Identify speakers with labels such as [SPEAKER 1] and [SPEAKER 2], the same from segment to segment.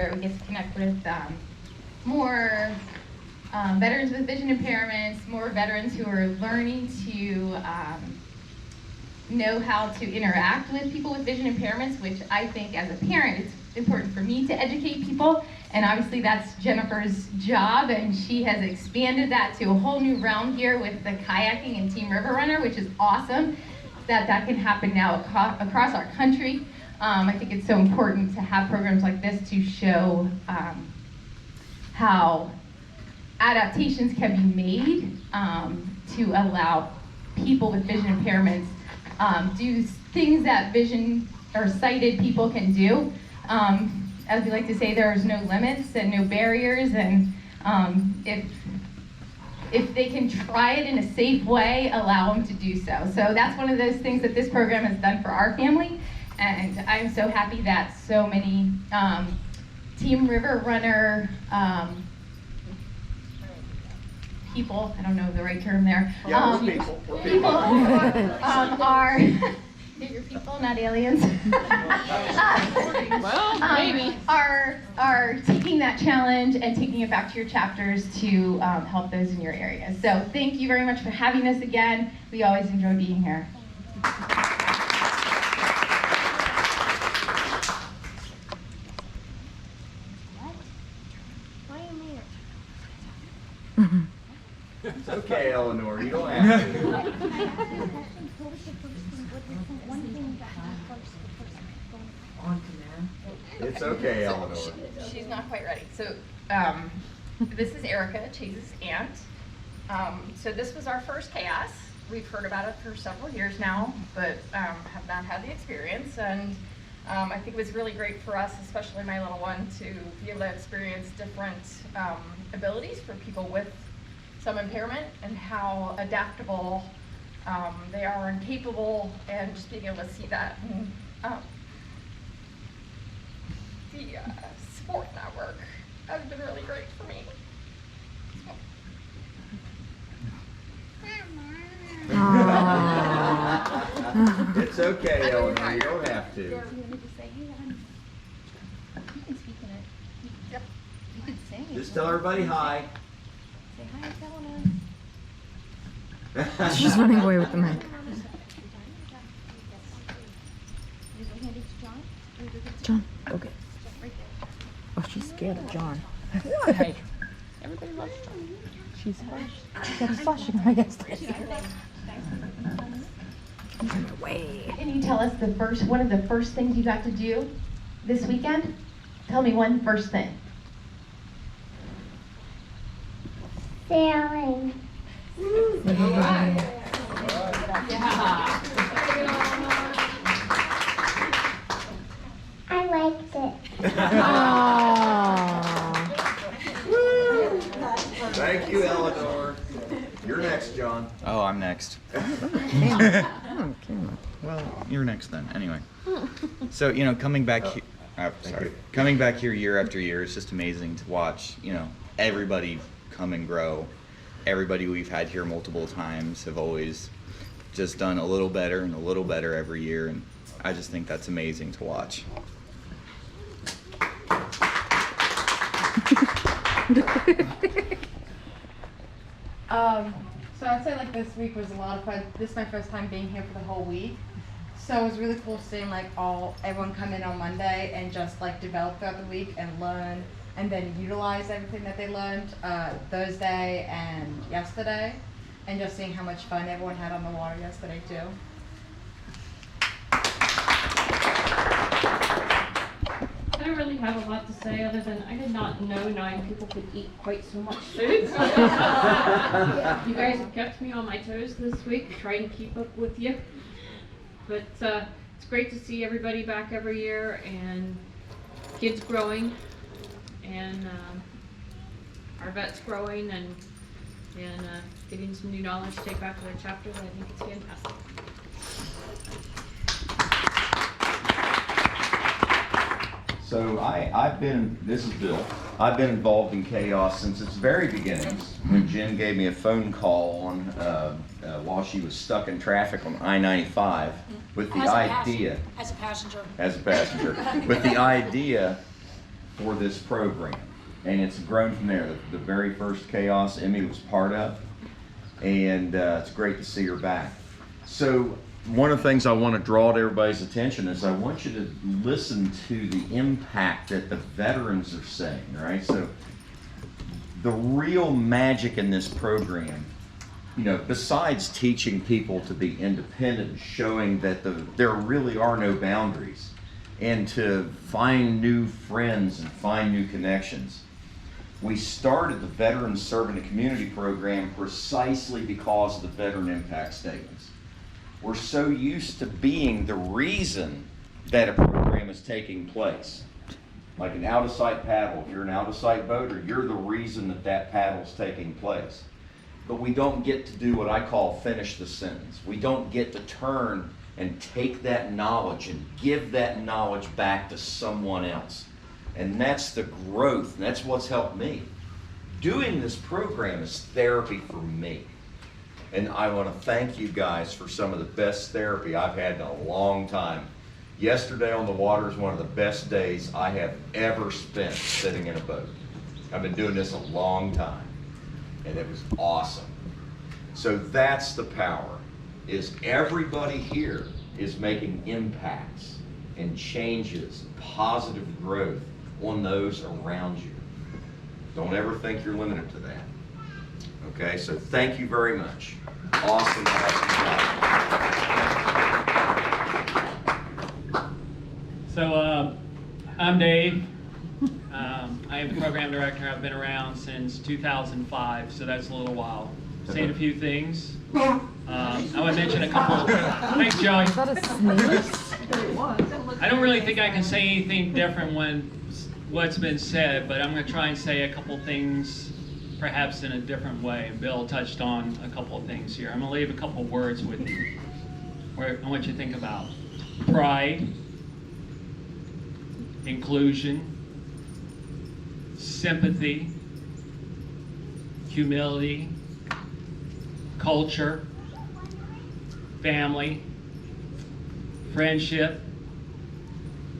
[SPEAKER 1] We get to connect with more veterans with vision impairments, more veterans who are learning to know how to interact with people with vision impairments, which I think as a parent it's important for me to educate people, and obviously that's Jennifer's job, and she has expanded that to a whole new realm here with the kayaking and Team River Runner, which is awesome that can happen now across our country. I think it's so important to have programs like this to show how adaptations can be made to allow people with vision impairments do things that vision or sighted people can do. As we like to say, there's no limits and no barriers, and if they can try it in a safe way, allow them to do so. So that's one of those things that this program has done for our family, and I'm so happy that so many Team River Runner people, I don't know the right term there.
[SPEAKER 2] Yeah, we're people. We're people.
[SPEAKER 1] Are you're people, not aliens.
[SPEAKER 3] Well, maybe.
[SPEAKER 1] Are taking that challenge and taking it back to your chapters to help those in your area. So thank you very much for having us again. We always enjoy being here.
[SPEAKER 2] It's okay, Eleanor. You don't have to. It's okay, Eleanor.
[SPEAKER 1] She's not quite ready. So this is Erica, Chase's aunt. So this was our first chaos. We've heard about it for several years now, but have not had the experience. And I think it was really great for us, especially my little one, to be able to experience different abilities for people with some impairment and how adaptable they are and capable, and just being able to see that. And, the support network has been really great for me.
[SPEAKER 2] It's okay, Eleanor. You don't have to.
[SPEAKER 1] You can speak in it. Yep. You can sing.
[SPEAKER 2] Just tell everybody hi.
[SPEAKER 1] Say hi, Eleanor.
[SPEAKER 3] She's running away with the mic. John, okay. Oh, she's scared of John. Why? Everybody loves John. She's got a flushing, I guess. Way.
[SPEAKER 1] Can you tell us one of the first things you got to do this weekend? Tell me one first thing.
[SPEAKER 4] Sailing.
[SPEAKER 1] Yeah.
[SPEAKER 4] I liked it.
[SPEAKER 2] Thank you, Eleanor. You're next, John.
[SPEAKER 5] Oh, I'm next. Well, you're next then. Anyway, so coming back here. Coming back here year after year is just amazing to watch. Everybody come and grow. Everybody we've had here multiple times have always just done a little better and a little better every year, and I just think that's amazing to watch.
[SPEAKER 6] So I'd say this week was a lot of fun. This is my first time being here for the whole week. So it was really cool seeing everyone come in on Monday and just develop throughout the week and learn and then utilize everything that they learned Thursday and yesterday, and just seeing how much fun everyone had on the water yesterday too.
[SPEAKER 7] I don't really have a lot to say other than I did not know 9 people could eat quite so much food. You guys have kept me on my toes this week, trying to keep up with you. But it's great to see everybody back every year, and kids growing, and our vets growing, and getting some new knowledge to take back to their chapters. I think it's fantastic.
[SPEAKER 2] So this is Bill. I've been involved in chaos since its very beginnings, when Jen gave me a phone call on while she was stuck in traffic on I-95 with the idea.
[SPEAKER 8] As a passenger.
[SPEAKER 2] With the idea for this program, and it's grown from there. The very first Chaos Emmy was part of, and it's great to see her back. So one of the things I want to draw to everybody's attention is I want you to listen to the impact that the veterans are saying, right? So the real magic in this program, you know, besides teaching people to be independent, showing that there really are no boundaries, and to find new friends and find new connections. We started the Veteran Serving the Community program precisely because of the veteran impact statements. We're so used to being the reason that a program is taking place. Like an out-of-sight paddle, if you're an out-of-sight boater, you're the reason that that paddle's taking place. But we don't get to do what I call finish the sentence. We don't get to turn and take that knowledge and give that knowledge back to someone else. And that's the growth, and that's what's helped me. Doing this program is therapy for me. And I want to thank you guys for some of the best therapy I've had in a long time. Yesterday on the water is one of the best days I have ever spent sitting in a boat. I've been doing this a long time, and it was awesome. So that's the power, is everybody here is making impacts and changes, positive growth on those around you. Don't ever think you're limited to that. Okay, so thank you very much. Awesome.
[SPEAKER 4] So I'm Dave. I am the program director. I've been around since 2005, so that's a little while. Seen a few things. I want to mention a couple. Thanks, Joey.
[SPEAKER 3] Is that a snake?
[SPEAKER 4] I don't really think I can say anything different when what's been said, but I'm going to try and say a couple things perhaps in a different way. Bill touched on a couple of things here. I'm going to leave a couple of words with you where I want you to think about pride, inclusion, sympathy, humility, culture, family, friendship,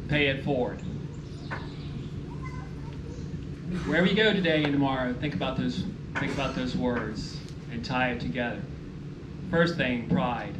[SPEAKER 4] pay it forward. Wherever you go today and tomorrow, think about those words and tie it together. First thing, pride.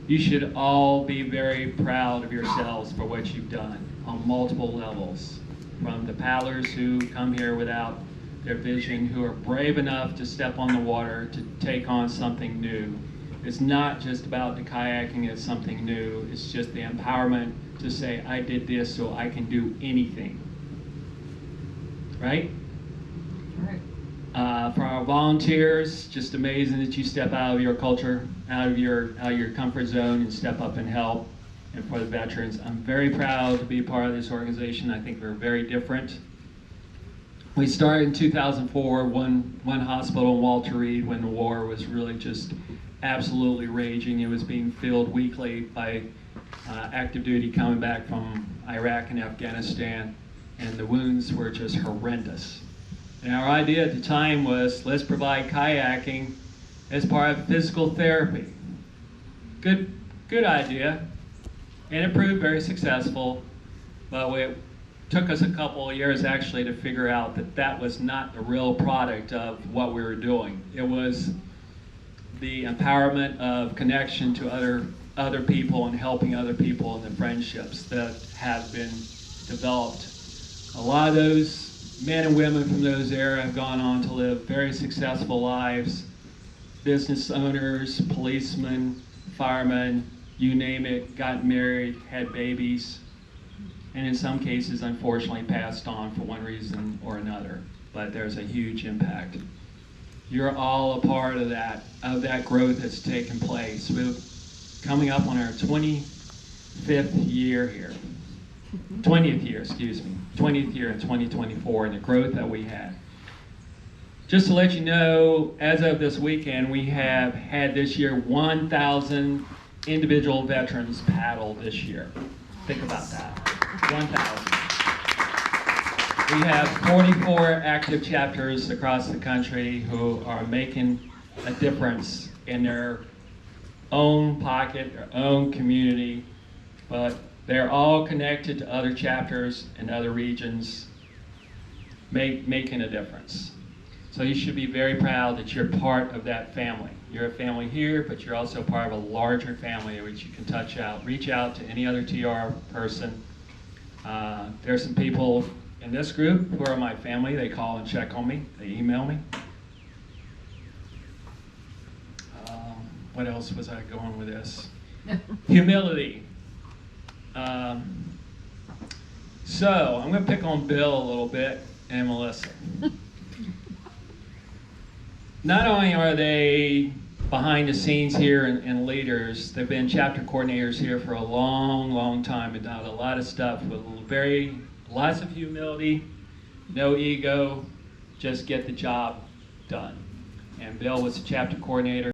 [SPEAKER 4] You should all be very proud of yourselves for what you've done on multiple levels. From the paddlers who come here without their vision, who are brave enough to step on the water to take on something new. It's not just about the kayaking as something new, it's just the empowerment to say, I did this so I can do anything. Right? For our volunteers, just amazing that you step out of your culture, out of your comfort zone and step up and help. And for the veterans, I'm very proud to be a part of this organization. I think we're very different. We started in 2004, one hospital in Walter Reed when the war was really just absolutely raging. It was being filled weekly by active duty coming back from Iraq and Afghanistan, and the wounds were just horrendous. And our idea at the time was, let's provide kayaking as part of physical therapy. Good idea, and it proved very successful, but it took us a couple of years actually to figure out that that was not the real product of what we were doing. It was the empowerment of connection to other people and helping other people and the friendships that have been developed. A lot of those men and women from those era have gone on to live very successful lives. Business owners, policemen, firemen, you name it, got married, had babies, and in some cases, unfortunately, passed on for one reason or another. But there's a huge impact. You're all a part of that growth that's taken place. We're coming up on our 25th year here. 20th year, excuse me. 20th year in 2024, and the growth that we had. Just to let you know, as of this weekend, we have had this year 1,000 individual veterans paddle this year. Think about that. 1,000. We have 44 active chapters across the country who are making a difference in their own pocket, their own community, but they're all connected to other chapters in other regions making a difference. So you should be very proud that you're part of that family. You're a family here, but you're also part of a larger family which you can reach out to any other TR person. There are some people in this group who are my family. They call and check on me. They email me. What else was I going with this? Humility. So I'm going to pick on Bill a little bit and Melissa. Not only are they behind the scenes here and leaders, they've been chapter coordinators here for a long, long time and done a lot of stuff with lots of humility, no ego, just get the job done. And Bill was the chapter coordinator